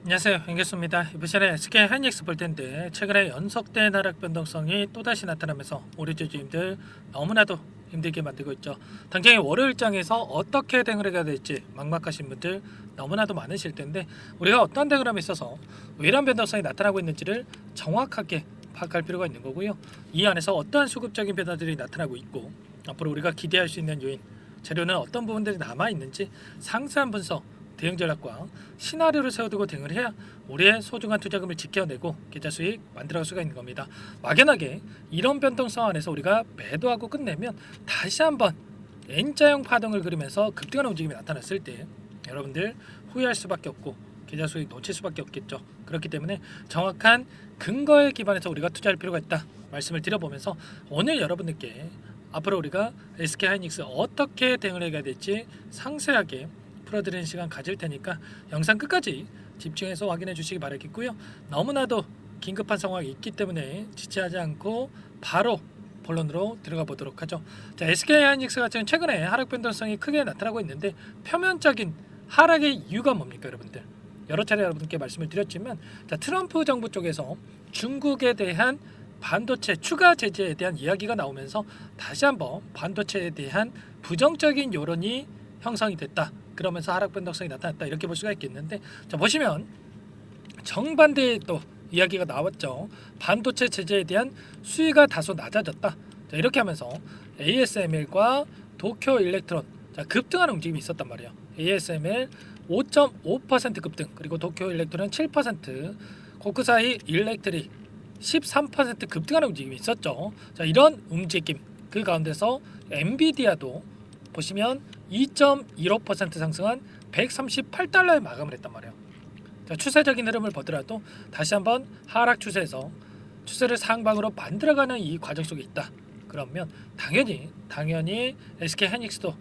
안녕하세요, 앵겼습니다. 이번 시간에 SK 하이닉스 볼 텐데 최근에 연속된 하락 변동성이 또다시 나타나면서 우리 주주님들 너무나도 힘들게 만들고 있죠. 당장의 월요일장에서 어떻게 대응을 해야 될지 막막하신 분들 너무나도 많으실 텐데 우리가 어떤 대응을 함에 있어서 왜 이런 변동성이 나타나고 있는지를 정확하게 파악할 필요가 있는 거고요. 이 안에서 어떠한 수급적인 변화들이 나타나고 있고 앞으로 우리가 기대할 수 있는 요인, 재료는 어떤 부분들이 남아 있는지 상세한 분석, 대응 전략과 시나리오를 세워두고 대응을 해야 우리의 소중한 투자금을 지켜내고 계좌 수익 만들어갈 수가 있는 겁니다. 막연하게 이런 변동성 안에서 우리가 매도하고 끝내면 다시 한번 N자형 파동을 그리면서 급등하는 움직임이 나타났을 때 여러분들 후회할 수밖에 없고 계좌 수익 놓칠 수밖에 없겠죠. 그렇기 때문에 정확한 근거에 기반해서 우리가 투자할 필요가 있다 말씀을 드려보면서 오늘 여러분들께 앞으로 우리가 SK 하이닉스 어떻게 대응을 해야 될지 상세하게 풀어드리는 시간 가질 테니까 영상 끝까지 집중해서 확인해 주시기 바라겠고요. 너무나도 긴급한 상황이 있기 때문에 지체하지 않고 바로 본론으로 들어가 보도록 하죠. 자, SK 하이닉스 같은 최근에 하락 변동성이 크게 나타나고 있는데 표면적인 하락의 이유가 뭡니까, 여러분들? 여러 차례 여러분께 말씀을 드렸지만 자, 트럼프 정부 쪽에서 중국에 대한 반도체 추가 제재에 대한 이야기가 나오면서 다시 한번 반도체에 대한 부정적인 여론이 형성이 됐다. 그러면서 하락 변동성이 나타났다. 이렇게 볼 수가 있겠는데 자, 보시면 정반대의 또 이야기가 나왔죠. 반도체 제재에 대한 수위가 다소 낮아졌다. 자, 이렇게 하면서 ASML과 도쿄 일렉트론 자, 급등하는 움직임이 있었단 말이에요. ASML 5.5% 급등, 그리고 도쿄 일렉트론 7%, 코쿠사이 일렉트릭 13% 급등하는 움직임이 있었죠. 자, 이런 움직임 그 가운데서 엔비디아도 보시면 2.15% 상승한 138달러에 마감을 했단 말이에요. 자, 추세적인 흐름을 보더라도 다시 한번 하락 추세에서 추세를 상방으로 만들어가는 이 과정 속에 있다. 그러면 당연히 SK 하이닉스도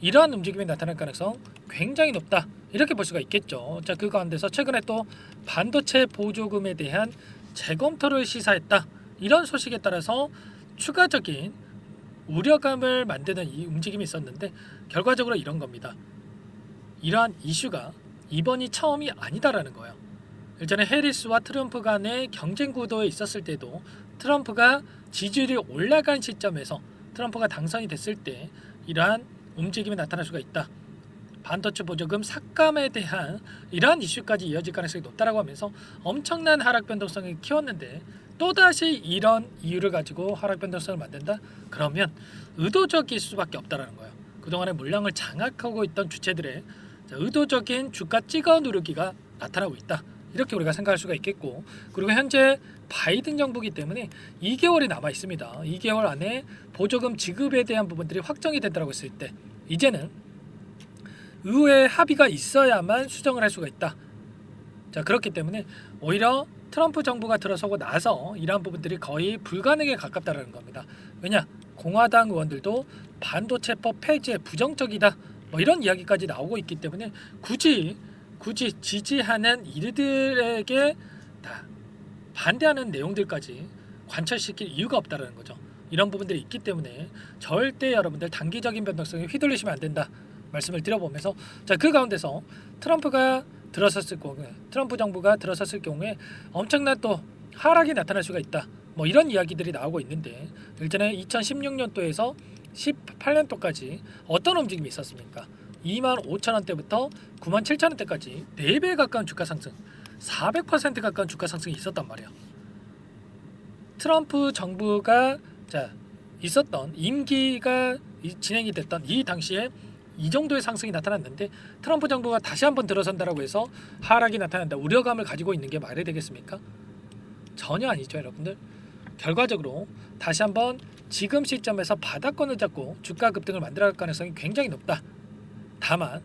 이러한 움직임이 나타날 가능성 굉장히 높다. 이렇게 볼 수가 있겠죠. 자, 그 가운데서 최근에 또 반도체 보조금에 대한 재검토를 시사했다. 이런 소식에 따라서 추가적인 우려감을 만드는 이 움직임이 있었는데 결과적으로 이런 겁니다. 이러한 이슈가 이번이 처음이 아니다라는 거예요. 일전에 해리스와 트럼프 간의 경쟁 구도에 있었을 때도 트럼프가 지지율이 올라간 시점에서 트럼프가 당선이 됐을 때 이러한 움직임이 나타날 수가 있다. 반도체 보조금 삭감에 대한 이러한 이슈까지 이어질 가능성이 높다라고 하면서 엄청난 하락 변동성을 키웠는데 또다시 이런 이유를 가지고 하락 변동성을 만든다? 그러면 의도적일 수밖에 없다라는 거예요. 그동안에 물량을 장악하고 있던 주체들의 의도적인 주가 찍어 누르기가 나타나고 있다. 이렇게 우리가 생각할 수가 있겠고, 그리고 현재 바이든 정부이기 때문에 2개월이 남아 있습니다. 2개월 안에 보조금 지급에 대한 부분들이 확정이 된다고 했을 때 이제는 의회 합의가 있어야만 수정을 할 수가 있다. 자, 그렇기 때문에 오히려 트럼프 정부가 들어서고 나서 이러한 부분들이 거의 불가능에 가깝다는 겁니다. 왜냐? 공화당 의원들도 반도체법 폐지에 부정적이다. 뭐 이런 이야기까지 나오고 있기 때문에 굳이 지지하는 이들에게 다 반대하는 내용들까지 관철시킬 이유가 없다는 거죠. 이런 부분들이 있기 때문에 절대 여러분들 단기적인 변동성에 휘둘리시면 안 된다 말씀을 드려보면서 자, 그 가운데서 트럼프 정부가 들어섰을 경우에 엄청난 또 하락이 나타날 수가 있다. 뭐 이런 이야기들이 나오고 있는데 일전에 2016년도에서 18년도까지 어떤 움직임이 있었습니까? 25,000원대부터 97,000원대까지 4배 가까운 주가 상승, 400% 가까운 주가 상승이 있었단 말이야. 트럼프 정부가 있었던 임기가 진행이 됐던 이 당시에 이 정도의 상승이 나타났는데 트럼프 정부가 다시 한번 들어선다라고 해서 하락이 나타난다, 우려감을 가지고 있는 게 말이 되겠습니까? 전혀 아니죠, 여러분들. 결과적으로 다시 한번 지금 시점에서 바닥권을 잡고 주가 급등을 만들어갈 가능성이 굉장히 높다. 다만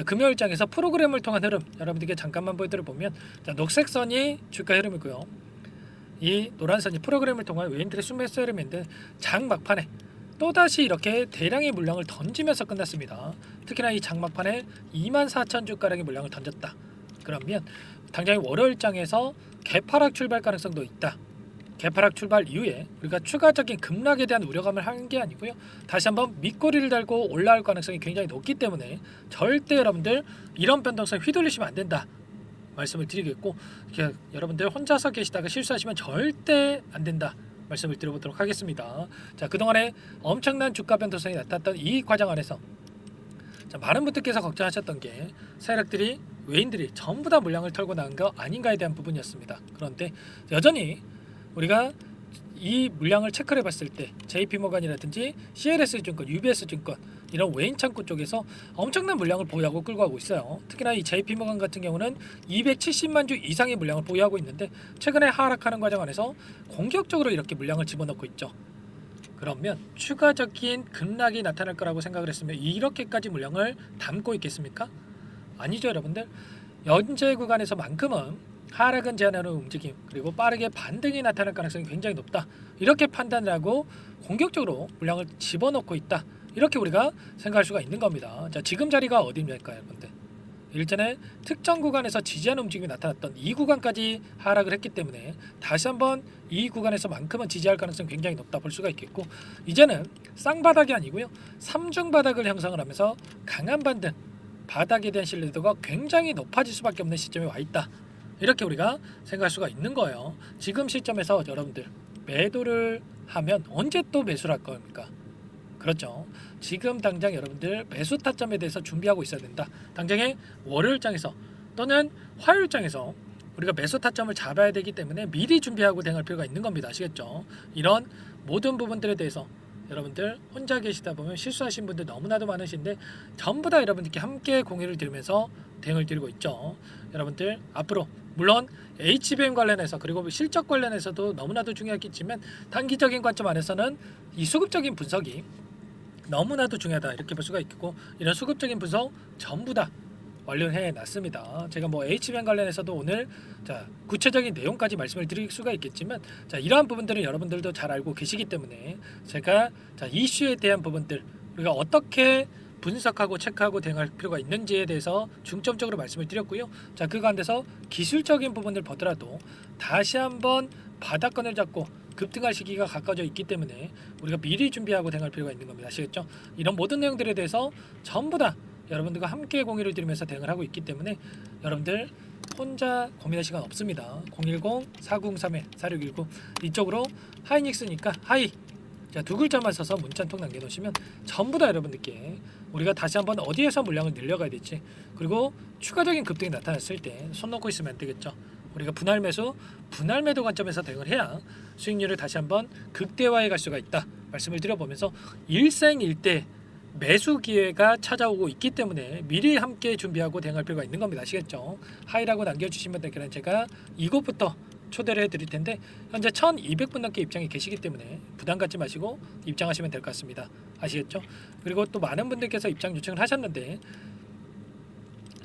금요일장에서 프로그램을 통한 흐름 여러분들께 잠깐만 보여드려 보면 녹색 선이 주가 흐름이고요. 이 노란 선이 프로그램을 통한 외인들의 순매수 흐름인데 장 막판에 또다시 이렇게 대량의 물량을 던지면서 끝났습니다. 특히나 이 장막판에 24,000주가량의 물량을 던졌다. 그러면 당장 월요일장에서 개파락 출발 가능성도 있다. 개파락 출발 이후에 우리가 추가적인 급락에 대한 우려감을 하는 게 아니고요. 다시 한번 밑꼬리를 달고 올라올 가능성이 굉장히 높기 때문에 절대 여러분들 이런 변동성에 휘둘리시면 안 된다. 말씀을 드리겠고, 여러분들 혼자서 계시다가 실수하시면 절대 안 된다 말씀을 드려보도록 하겠습니다. 자, 그동안에 엄청난 주가 변동성이 나타났던 이 과정 안에서 자, 많은 분들께서 걱정하셨던 게 세력들이 외인들이 전부 다 물량을 털고 나간 거 아닌가에 대한 부분이었습니다. 그런데 여전히 우리가 이 물량을 체크를 해봤을 때 JP모건이라든지 CLS증권, UBS증권 이런 외인 창구 쪽에서 엄청난 물량을 보유하고 끌고 가고 있어요. 특히나 이 JP모건 같은 경우는 270만 주 이상의 물량을 보유하고 있는데 최근에 하락하는 과정 안에서 공격적으로 이렇게 물량을 집어넣고 있죠. 그러면 추가적인 급락이 나타날 거라고 생각을 했으면 이렇게까지 물량을 담고 있겠습니까? 아니죠, 여러분들. 현재 구간에서만큼은 하락은 제한하는 움직임 그리고 빠르게 반등이 나타날 가능성이 굉장히 높다, 이렇게 판단을 하고 공격적으로 물량을 집어넣고 있다, 이렇게 우리가 생각할 수가 있는 겁니다. 자, 지금 자리가 어디입니까, 여러분들? 일전에 특정 구간에서 지지하는 움직임이 나타났던 이 구간까지 하락을 했기 때문에 다시 한번 이 구간에서만큼은 지지할 가능성이 굉장히 높다 볼 수가 있겠고, 이제는 쌍바닥이 아니고요 3중 바닥을 형성을 하면서 강한 반등, 바닥에 대한 신뢰도가 굉장히 높아질 수밖에 없는 시점에 와 있다, 이렇게 우리가 생각할 수가 있는 거예요. 지금 시점에서 여러분들 매도를 하면 언제 또 매수를 할 겁니까? 그렇죠. 지금 당장 여러분들 매수 타점에 대해서 준비하고 있어야 된다. 당장의 월요일장에서 또는 화요일장에서 우리가 매수 타점을 잡아야 되기 때문에 미리 준비하고 대응할 필요가 있는 겁니다. 아시겠죠? 이런 모든 부분들에 대해서 여러분들 혼자 계시다 보면 실수하신 분들 너무나도 많으신데 전부 다 여러분들께 함께 공유를 드리면서 대응을 드리고 있죠. 여러분들 앞으로 물론 HBM 관련해서 그리고 실적 관련해서도 너무나도 중요하겠지만 단기적인 관점 안에서는 이 수급적인 분석이 너무나도 중요하다, 이렇게 볼 수가 있고, 이런 수급적인 분석 전부 다 완료해 놨습니다. 제가 뭐 HBM 관련해서도 오늘 자 구체적인 내용까지 말씀을 드릴 수가 있겠지만 자 이러한 부분들은 여러분들도 잘 알고 계시기 때문에 제가 자 이슈에 대한 부분들 우리가 어떻게 분석하고 체크하고 대응할 필요가 있는지에 대해서 중점적으로 말씀을 드렸고요. 자 그 가운데서 기술적인 부분을 보더라도 다시 한번 바닥권을 잡고 급등할 시기가 가까워져 있기 때문에 우리가 미리 준비하고 대응할 필요가 있는 겁니다. 아시겠죠? 이런 모든 내용들에 대해서 전부 다 여러분들과 함께 공유를 드리면서 대응을 하고 있기 때문에 여러분들 혼자 고민할 시간 없습니다. 010-4031-4619 이쪽으로 하이닉스니까 하이 자, 두 글자만 써서 문자 한 통 남겨놓으시면 전부 다 여러분들께 우리가 다시 한번 어디에서 물량을 늘려가야 될지, 그리고 추가적인 급등이 나타났을 때 손 놓고 있으면 안 되겠죠. 우리가 분할 매수, 분할 매도 관점에서 대응을 해야 수익률을 다시 한번 극대화해 갈 수가 있다 말씀을 드려보면서 일생일대 매수 기회가 찾아오고 있기 때문에 미리 함께 준비하고 대응할 필요가 있는 겁니다. 아시겠죠? 하이라고 남겨주시면 되겠는 제가 이곳부터 초대를 해드릴 텐데 현재 1200분 넘게 입장이 계시기 때문에 부담 갖지 마시고 입장하시면 될 것 같습니다. 아시겠죠? 그리고 또 많은 분들께서 입장 요청을 하셨는데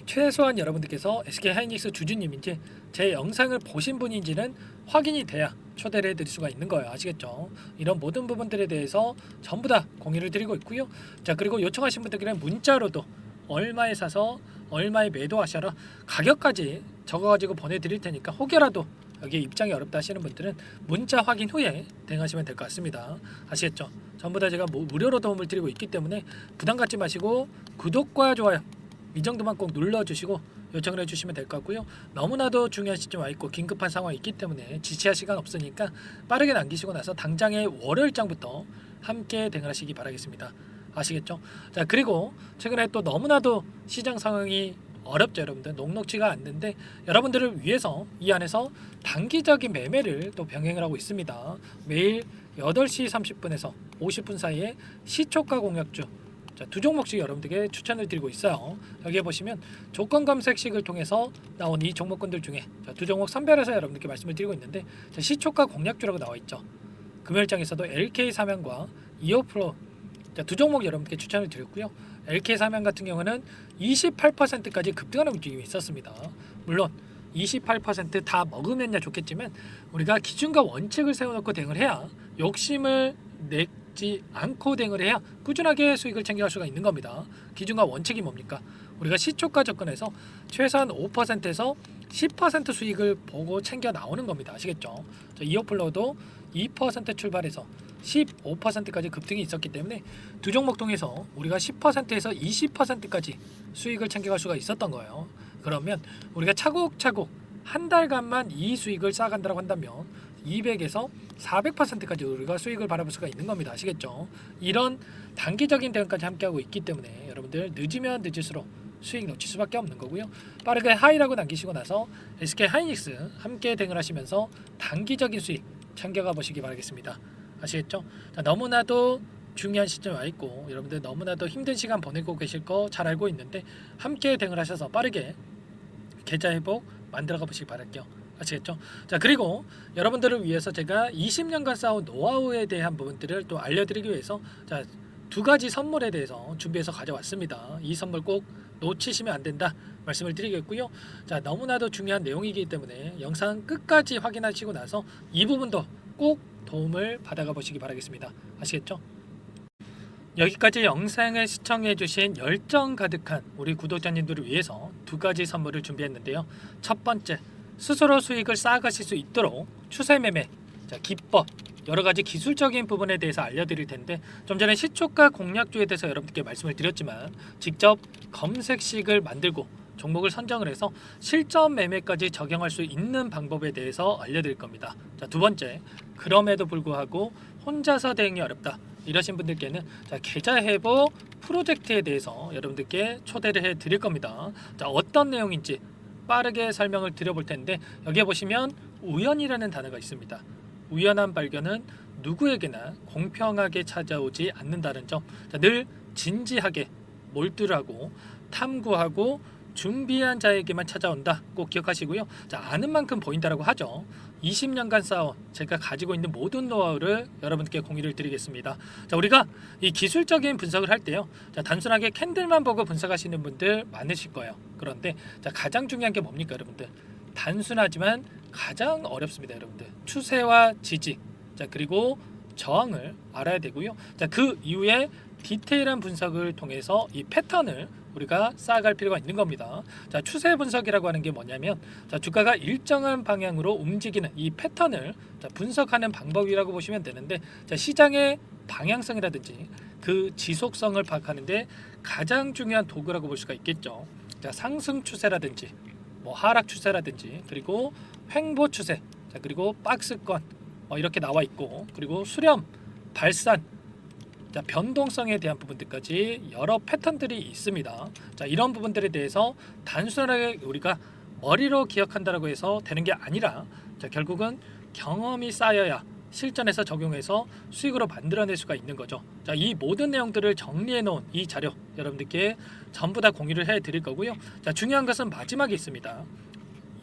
최소한 여러분들께서 SK하이닉스 주주님인지 제 영상을 보신 분인지는 확인이 돼야 초대를 해드릴 수가 있는 거예요. 아시겠죠? 이런 모든 부분들에 대해서 전부 다 공유를 드리고 있고요. 자 그리고 요청하신 분들께는 문자로도 얼마에 사서 얼마에 매도하셔라 가격까지 적어가지고 보내드릴 테니까 혹여라도 여기에 입장이 어렵다 하시는 분들은 문자 확인 후에 대응하시면 될 것 같습니다. 아시겠죠? 전부 다 제가 무료로 도움을 드리고 있기 때문에 부담 갖지 마시고 구독과 좋아요 이 정도만 꼭 눌러주시고 요청을 해주시면 될 것 같고요. 너무나도 중요한 시점 와 있고 긴급한 상황이 있기 때문에 지체할 시간 없으니까 빠르게 남기시고 나서 당장의 월요일장부터 함께 대응하시기 바라겠습니다. 아시겠죠? 자 그리고 최근에 또 너무나도 시장 상황이 어렵죠. 여러분들 녹록지가 않는데 여러분들을 위해서 이 안에서 단기적인 매매를 또 병행을 하고 있습니다. 매일 8시 30분에서 50분 사이에 시초가 공략주 자, 두 종목씩 여러분들에게 추천을 드리고 있어요. 여기에 보시면 조건 검색식을 통해서 나온 이 종목군들 중에 자, 두 종목 선별해서 여러분들께 말씀을 드리고 있는데 자, 시초가 공략주라고 나와 있죠. 금요일장에서도 LK 사면과 이오프로 두 종목 여러분께 추천을 드렸고요. LK 사면 같은 경우는 28%까지 급등하는 움직임이 있었습니다. 물론 28%다 먹으면야 좋겠지만 우리가 기준과 원칙을 세워놓고 대응을 해야 욕심을 내지 않고 대응을 해야 꾸준하게 수익을 챙겨갈 수가 있는 겁니다. 기준과 원칙이 뭡니까? 우리가 시초가 접근해서 최소한 5%에서 10% 수익을 보고 챙겨 나오는 겁니다. 아시겠죠? 이어플로도 2% 출발해서 15%까지 급등이 있었기 때문에 두 종목 통해서 우리가 10%에서 20%까지 수익을 챙겨갈 수가 있었던 거예요. 그러면 우리가 차곡차곡 한 달간만 이 수익을 쌓아간다고 한다면 200에서 400%까지 우리가 수익을 바라볼 수가 있는 겁니다. 아시겠죠? 이런 단기적인 대응까지 함께하고 있기 때문에 여러분들 늦으면 늦을수록 수익 놓칠 수밖에 없는 거고요. 빠르게 하이라고 남기시고 나서 SK 하이닉스 함께 대응을 하시면서 단기적인 수익 챙겨가 보시기 바라겠습니다. 아시겠죠? 자, 너무나도 중요한 시점에 와 있고 여러분들 너무나도 힘든 시간 보내고 계실 거 잘 알고 있는데 함께 대응을 하셔서 빠르게 계좌 회복 만들어가 보시기 바랄게요. 아시겠죠? 자, 그리고 여러분들을 위해서 제가 20년간 쌓아온 노하우에 대한 부분들을 또 알려드리기 위해서 자, 두 가지 선물에 대해서 준비해서 가져왔습니다. 이 선물 꼭 놓치시면 안 된다 말씀을 드리겠고요. 자, 너무나도 중요한 내용이기 때문에 영상 끝까지 확인하시고 나서 이 부분도 꼭 도움을 받아가 보시기 바라겠습니다. 아시겠죠? 여기까지 영상을 시청해주신 열정 가득한 우리 구독자님들을 위해서 두 가지 선물을 준비했는데요. 첫 번째, 스스로 수익을 쌓아가실 수 있도록 추세 매매 기법, 여러 가지 기술적인 부분에 대해서 알려드릴 텐데 좀 전에 시초가 공략주에 대해서 여러분들께 말씀을 드렸지만 직접 검색식을 만들고 종목을 선정을 해서 실전 매매까지 적용할 수 있는 방법에 대해서 알려드릴 겁니다. 자, 두 번째, 그럼에도 불구하고 혼자서 대응이 어렵다 이러신 분들께는 자, 계좌 회복 프로젝트에 대해서 여러분들께 초대를 해 드릴 겁니다. 자, 어떤 내용인지 빠르게 설명을 드려볼 텐데 여기에 보시면 우연이라는 단어가 있습니다. 우연한 발견은 누구에게나 공평하게 찾아오지 않는다는 점, 자, 늘 진지하게 몰두하고 탐구하고 준비한 자에게만 찾아온다 꼭 기억하시고요. 자, 아는 만큼 보인다라고 하죠. 20년간 쌓아온 제가 가지고 있는 모든 노하우를 여러분께 공유를 드리겠습니다. 자, 우리가 이 기술적인 분석을 할 때요, 자, 단순하게 캔들만 보고 분석하시는 분들 많으실 거예요. 그런데 자, 가장 중요한 게 뭡니까 여러분들? 단순하지만 가장 어렵습니다. 여러분들 추세와 지지, 자, 그리고 저항을 알아야 되고요. 자, 그 이후에 디테일한 분석을 통해서 이 패턴을 우리가 쌓아갈 필요가 있는 겁니다. 자, 추세 분석이라고 하는 게 뭐냐면 자, 주가가 일정한 방향으로 움직이는 이 패턴을 자, 분석하는 방법이라고 보시면 되는데 자, 시장의 방향성이라든지 그 지속성을 파악하는데 가장 중요한 도구라고 볼 수가 있겠죠. 자, 상승 추세라든지 뭐 하락 추세라든지 그리고 횡보 추세, 자, 그리고 박스권 이렇게 나와 있고 그리고 수렴, 발산, 자, 변동성에 대한 부분들까지 여러 패턴들이 있습니다. 자, 이런 부분들에 대해서 단순하게 우리가 머리로 기억한다라고 해서 되는 게 아니라 자, 결국은 경험이 쌓여야 실전에서 적용해서 수익으로 만들어낼 수가 있는 거죠. 자, 이 모든 내용들을 정리해 놓은 이 자료 여러분들께 전부 다 공유를 해 드릴 거고요. 자, 중요한 것은 마지막에 있습니다.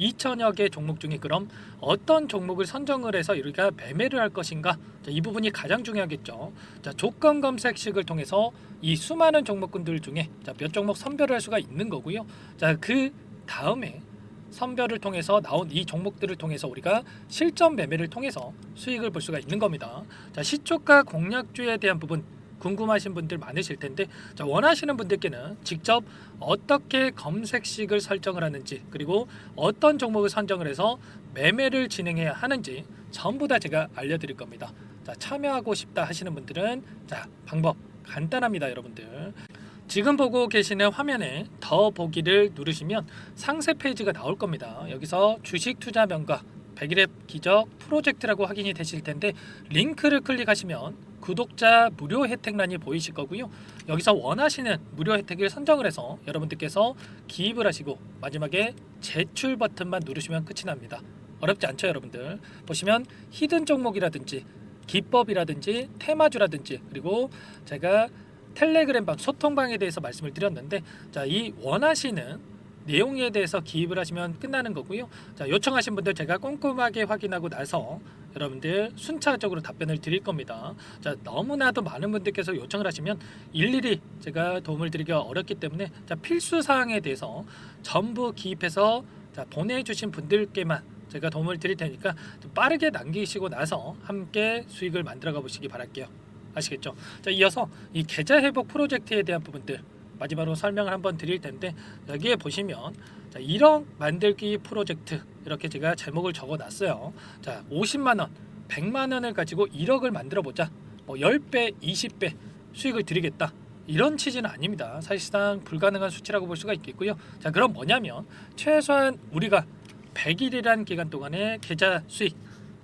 2천여 개 종목 중에 그럼 어떤 종목을 선정을 해서 우리가 매매를 할 것인가? 자, 이 부분이 가장 중요하겠죠. 자, 조건 검색식을 통해서 이 수많은 종목군들 중에 자, 몇 종목 선별을 할 수가 있는 거고요. 자, 그 다음에 선별을 통해서 나온 이 종목들을 통해서 우리가 실전 매매를 통해서 수익을 볼 수가 있는 겁니다. 자, 시초가 공략주에 대한 부분 궁금하신 분들 많으실 텐데 자, 원하시는 분들께는 직접 어떻게 검색식을 설정을 하는지 그리고 어떤 종목을 선정을 해서 매매를 진행해야 하는지 전부 다 제가 알려드릴 겁니다. 자, 참여하고 싶다 하시는 분들은 자, 방법 간단합니다. 여러분들 지금 보고 계시는 화면에 더 보기를 누르시면 상세 페이지가 나올 겁니다. 여기서 주식 투자 명가 100일의 기적 프로젝트라고 확인이 되실 텐데 링크를 클릭하시면 구독자 무료 혜택란이 보이실 거고요. 여기서 원하시는 무료 혜택을 선정을 해서 여러분들께서 기입을 하시고 마지막에 제출 버튼만 누르시면 끝이 납니다. 어렵지 않죠 여러분들. 보시면 히든 종목이라든지 기법이라든지 테마주라든지 그리고 제가 텔레그램방 소통방에 대해서 말씀을 드렸는데 자, 이 원하시는 내용에 대해서 기입을 하시면 끝나는 거고요. 자, 요청하신 분들 제가 꼼꼼하게 확인하고 나서 여러분들 순차적으로 답변을 드릴 겁니다. 자, 너무나도 많은 분들께서 요청을 하시면 일일이 제가 도움을 드리기가 어렵기 때문에 자, 필수 사항에 대해서 전부 기입해서 자, 보내주신 분들께만 제가 도움을 드릴 테니까 좀 빠르게 남기시고 나서 함께 수익을 만들어가 보시기 바랄게요. 아시겠죠? 자, 이어서 이 계좌 회복 프로젝트에 대한 부분들 마지막으로 설명을 한번 드릴 텐데 여기에 보시면 자, 1억 만들기 프로젝트 이렇게 제가 제목을 적어 놨어요. 자, 50만원 100만원을 가지고 1억을 만들어 보자. 뭐 10배 20배 수익을 드리겠다 이런 취지는 아닙니다. 사실상 불가능한 수치라고 볼 수가 있겠고요. 자, 그럼 뭐냐면 최소한 우리가 100일이라는 기간 동안에 계좌 수익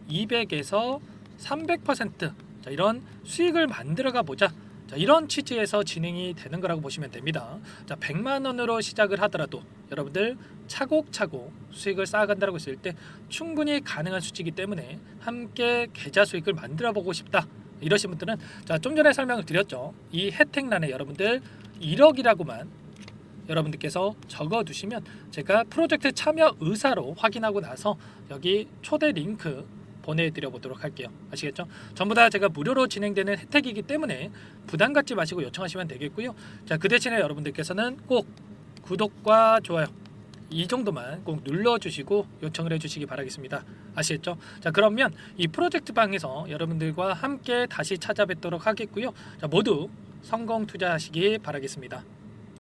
200에서 300% 자, 이런 수익을 만들어가 보자. 자, 이런 취지에서 진행이 되는 거라고 보시면 됩니다. 자, 100만 원으로 시작을 하더라도 여러분들 차곡차곡 수익을 쌓아간다고 했을 때 충분히 가능한 수치이기 때문에 함께 계좌 수익을 만들어 보고 싶다. 이러신 분들은 자, 좀 전에 설명을 드렸죠. 이 혜택란에 여러분들 1억이라고만 여러분들께서 적어두시면 제가 프로젝트 참여 의사로 확인하고 나서 여기 초대 링크 보내드려 보도록 할게요. 아시겠죠? 전부 다 제가 무료로 진행되는 혜택이기 때문에 부담 갖지 마시고 요청하시면 되겠고요. 자, 그 대신에 여러분들께서는 꼭 구독과 좋아요 이 정도만 꼭 눌러주시고 요청을 해주시기 바라겠습니다. 아시겠죠? 자, 그러면 이 프로젝트 방에서 여러분들과 함께 다시 찾아뵙도록 하겠고요. 자, 모두 성공 투자하시기 바라겠습니다.